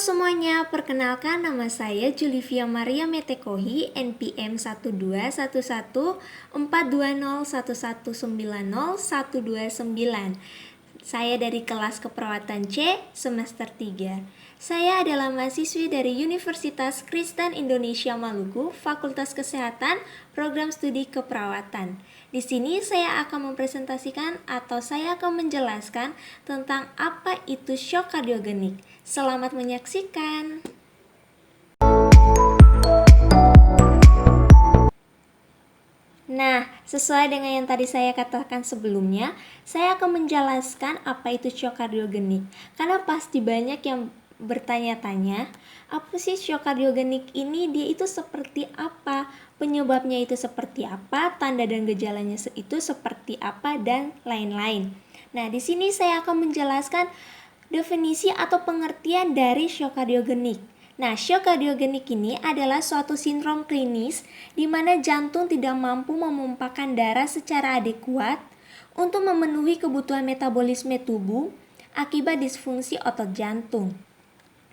semuanya, perkenalkan nama saya Julivia Maria Metekohi, NPM 121142011901229. Saya dari kelas keperawatan C, semester 3. Saya adalah mahasiswi dari Universitas Kristen Indonesia Maluku, Fakultas Kesehatan, Program Studi Keperawatan. Di sini saya akan mempresentasikan atau saya akan menjelaskan tentang apa itu shock kardiogenik. Selamat menyaksikan. Nah, sesuai dengan yang tadi saya katakan sebelumnya, saya akan menjelaskan apa itu shock kardiogenik. Karena pasti banyak yang bertanya-tanya, apa sih shock kardiogenik ini? Dia itu seperti apa? Penyebabnya itu seperti apa? Tanda dan gejalanya itu seperti apa? Dan lain-lain. Nah, di sini saya akan menjelaskan definisi atau pengertian dari shock kardiogenik. Nah, shock kardiogenik ini adalah suatu sindrom klinis di mana jantung tidak mampu memompakan darah secara adekuat untuk memenuhi kebutuhan metabolisme tubuh akibat disfungsi otot jantung.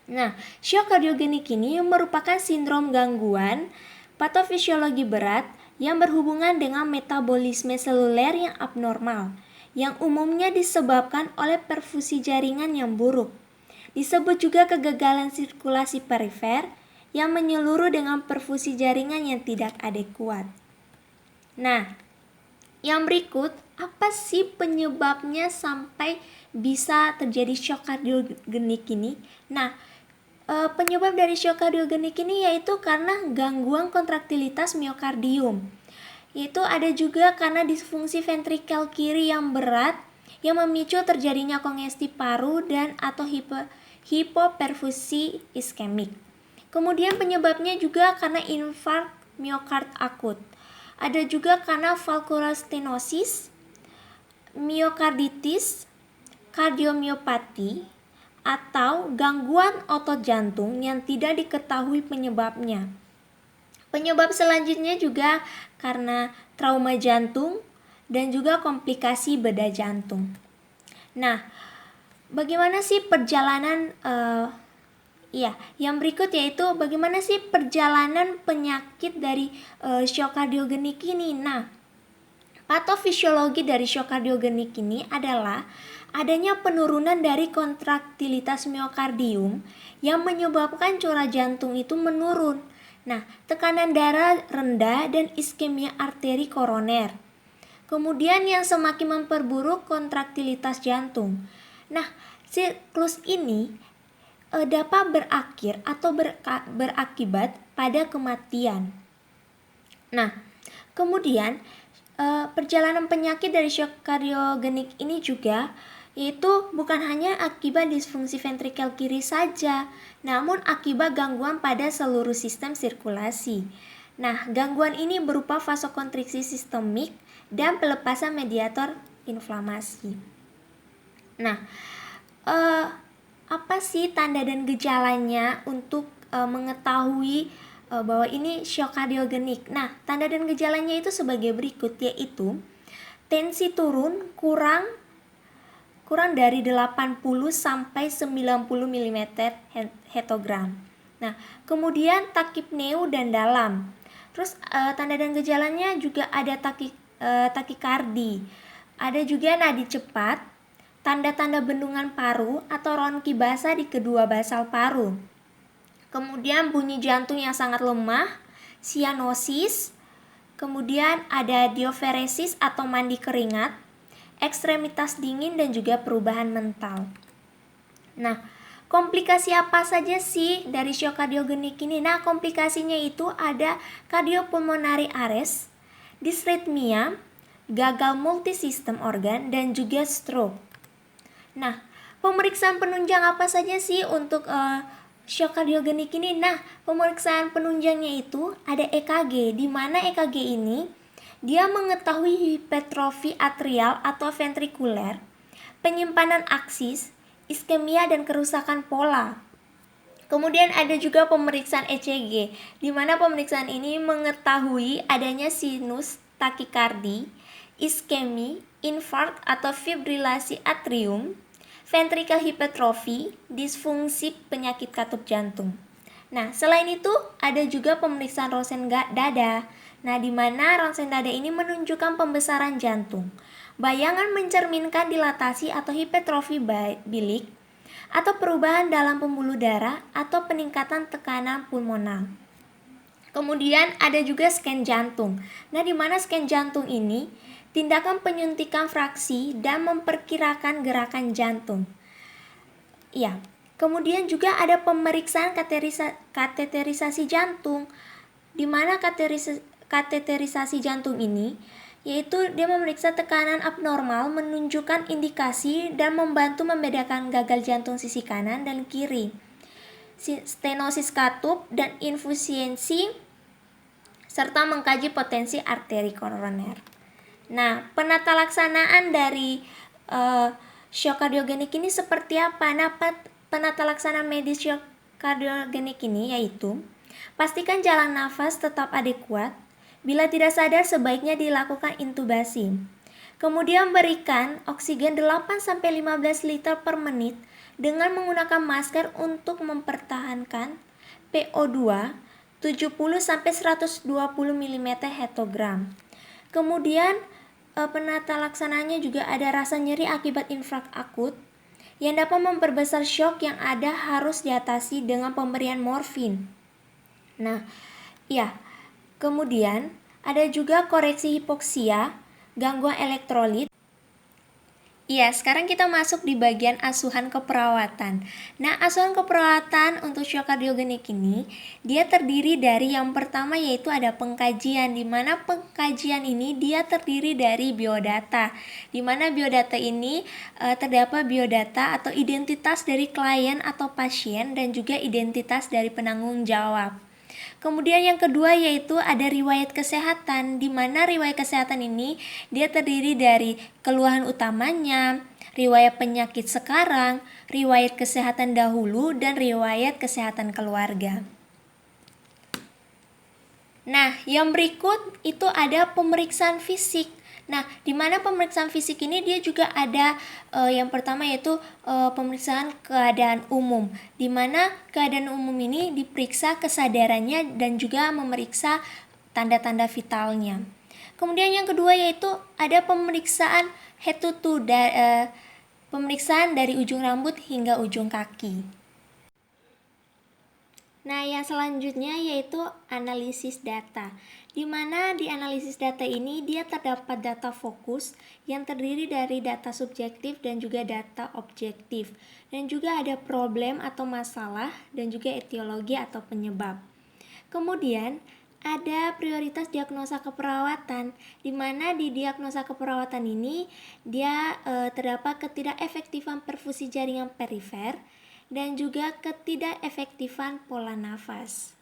Nah, shock kardiogenik ini merupakan sindrom gangguan patofisiologi berat yang berhubungan dengan metabolisme seluler yang abnormal, yang umumnya disebabkan oleh perfusi jaringan yang buruk. Disebut juga kegagalan sirkulasi perifer yang menyeluruh dengan perfusi jaringan yang tidak adekuat. Nah, yang berikut, apa sih penyebabnya sampai bisa terjadi shock kardiogenik ini? Nah, penyebab dari shock kardiogenik ini yaitu karena gangguan kontraktilitas miokardium. Itu ada juga karena disfungsi ventrikel kiri yang berat yang memicu terjadinya kongesti paru dan atau hipoperfusi iskemik. Kemudian penyebabnya juga karena infark miokard akut. Ada juga karena valvular stenosis, miokarditis, kardiomiopati, atau gangguan otot jantung yang tidak diketahui penyebabnya. Penyebab selanjutnya juga karena trauma jantung dan juga komplikasi bedah jantung. Nah, bagaimana sih perjalanan yang berikut yaitu bagaimana sih perjalanan penyakit dari shock kardiogenik ini? Nah, patofisiologi dari shock kardiogenik ini adalah adanya penurunan dari kontraktilitas miokardium yang menyebabkan curah jantung itu menurun. Nah, tekanan darah rendah dan iskemia arteri koroner. Kemudian yang semakin memperburuk kontraktilitas jantung. Nah, siklus ini dapat berakhir atau berakibat pada kematian. Nah, kemudian perjalanan penyakit dari shock kardiogenik ini juga yaitu bukan hanya akibat disfungsi ventrikel kiri saja, namun akibat gangguan pada seluruh sistem sirkulasi. Nah, gangguan ini berupa vasokonstriksi sistemik dan pelepasan mediator inflamasi. Nah, apa sih tanda dan gejalanya untuk mengetahui bahwa ini shock kardiogenik? Nah, tanda dan gejalanya itu sebagai berikut, yaitu tensi turun kurang dari 80 sampai 90 mm hetogram. Nah, kemudian takipneu dan dalam. Terus tanda dan gejalanya juga ada takikardi. Ada juga nadi cepat, tanda-tanda bendungan paru atau ronki basah di kedua basal paru. Kemudian bunyi jantung yang sangat lemah, sianosis, kemudian ada diuresis atau mandi keringat, ekstremitas dingin dan juga perubahan mental. Nah, komplikasi apa saja sih dari shock kardiogenik ini? Nah, komplikasinya itu ada cardiopulmonary arrest, disritmia, gagal multisistem organ, dan juga stroke. Nah, pemeriksaan penunjang apa saja sih untuk shock kardiogenik ini? Nah, pemeriksaan penunjangnya itu ada EKG, di mana EKG ini dia mengetahui hipertrofi atrial atau ventrikuler, penyimpanan aksis, iskemia dan kerusakan pola. Kemudian ada juga pemeriksaan ECG, di mana pemeriksaan ini mengetahui adanya sinus takikardi, iskemi, infark atau fibrilasi atrium, ventricle hypertrophy, disfungsi penyakit katup jantung. Nah, selain itu ada juga pemeriksaan ronsen dada. Nah, di mana ronsen dada ini menunjukkan pembesaran jantung. Bayangan mencerminkan dilatasi atau hipertrofi bilik atau perubahan dalam pembuluh darah atau peningkatan tekanan pulmonal. Kemudian ada juga scan jantung. Nah, di mana scan jantung ini tindakan penyuntikan fraksi dan memperkirakan gerakan jantung. Ya, kemudian juga ada pemeriksaan kateterisasi jantung, di mana kateterisasi jantung ini yaitu dia memeriksa tekanan abnormal, menunjukkan indikasi dan membantu membedakan gagal jantung sisi kanan dan kiri, stenosis katup dan insufiensi, serta mengkaji potensi arteri koroner. Nah, penata laksanaan dari shock kardiogenik ini seperti apa? Nah, penata laksanaan medis shock kardiogenik ini yaitu pastikan jalan nafas tetap adekuat. Bila tidak sadar, sebaiknya dilakukan intubasi. Kemudian berikan oksigen 8-15 liter per menit dengan menggunakan masker untuk mempertahankan PO2 70-120 mm hetogram. Kemudian penata laksananya juga ada rasa nyeri akibat infrak akut yang dapat memperbesar shock yang ada harus diatasi dengan pemberian morfin. Nah, ya. Kemudian ada juga koreksi hipoksia, gangguan elektrolit. Iya, sekarang kita masuk di bagian asuhan keperawatan. Nah, asuhan keperawatan untuk shock kardiogenik ini, dia terdiri dari yang pertama yaitu ada pengkajian, di mana pengkajian ini dia terdiri dari biodata. Di mana biodata ini terdapat biodata atau identitas dari klien atau pasien dan juga identitas dari penanggung jawab. Kemudian yang kedua yaitu ada riwayat kesehatan, di mana riwayat kesehatan ini dia terdiri dari keluhan utamanya, riwayat penyakit sekarang, riwayat kesehatan dahulu, dan riwayat kesehatan keluarga. Nah, yang berikut itu ada pemeriksaan fisik. Nah, di mana pemeriksaan fisik ini dia juga ada yang pertama yaitu pemeriksaan keadaan umum, di mana keadaan umum ini diperiksa kesadarannya dan juga memeriksa tanda-tanda vitalnya. Kemudian yang kedua yaitu ada pemeriksaan head to toe, pemeriksaan dari ujung rambut hingga ujung kaki. Nah, yang selanjutnya yaitu analisis data, di mana di analisis data ini dia terdapat data fokus yang terdiri dari data subjektif dan juga data objektif, dan juga ada problem atau masalah dan juga etiologi atau penyebab. Kemudian ada prioritas diagnosa keperawatan, di mana di diagnosa keperawatan ini dia terdapat ketidakefektifan perfusi jaringan perifer dan juga ketidakefektifan pola nafas.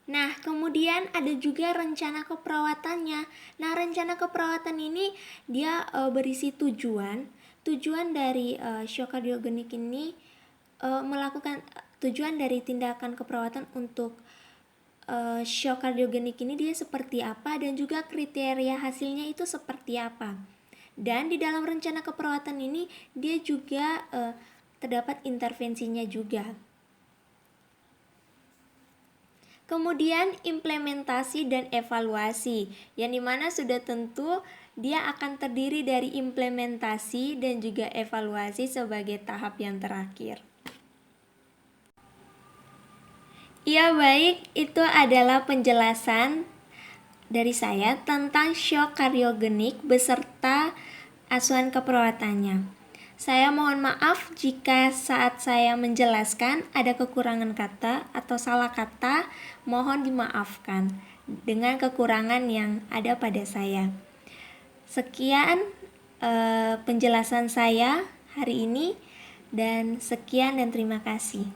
Nah, kemudian ada juga rencana keperawatannya. Nah, rencana keperawatan ini dia berisi tujuan dari shock kardiogenik ini melakukan tujuan dari tindakan keperawatan untuk shock kardiogenik ini dia seperti apa dan juga kriteria hasilnya itu seperti apa. Dan di dalam rencana keperawatan ini dia juga terdapat intervensinya juga. Kemudian implementasi dan evaluasi, yang dimana sudah tentu dia akan terdiri dari implementasi dan juga evaluasi sebagai tahap yang terakhir. Ya baik, itu adalah penjelasan dari saya tentang shock kardiogenik beserta asuhan keperawatannya. Saya mohon maaf jika saat saya menjelaskan ada kekurangan kata atau salah kata, mohon dimaafkan dengan kekurangan yang ada pada saya. Sekian penjelasan saya hari ini dan sekian dan terima kasih.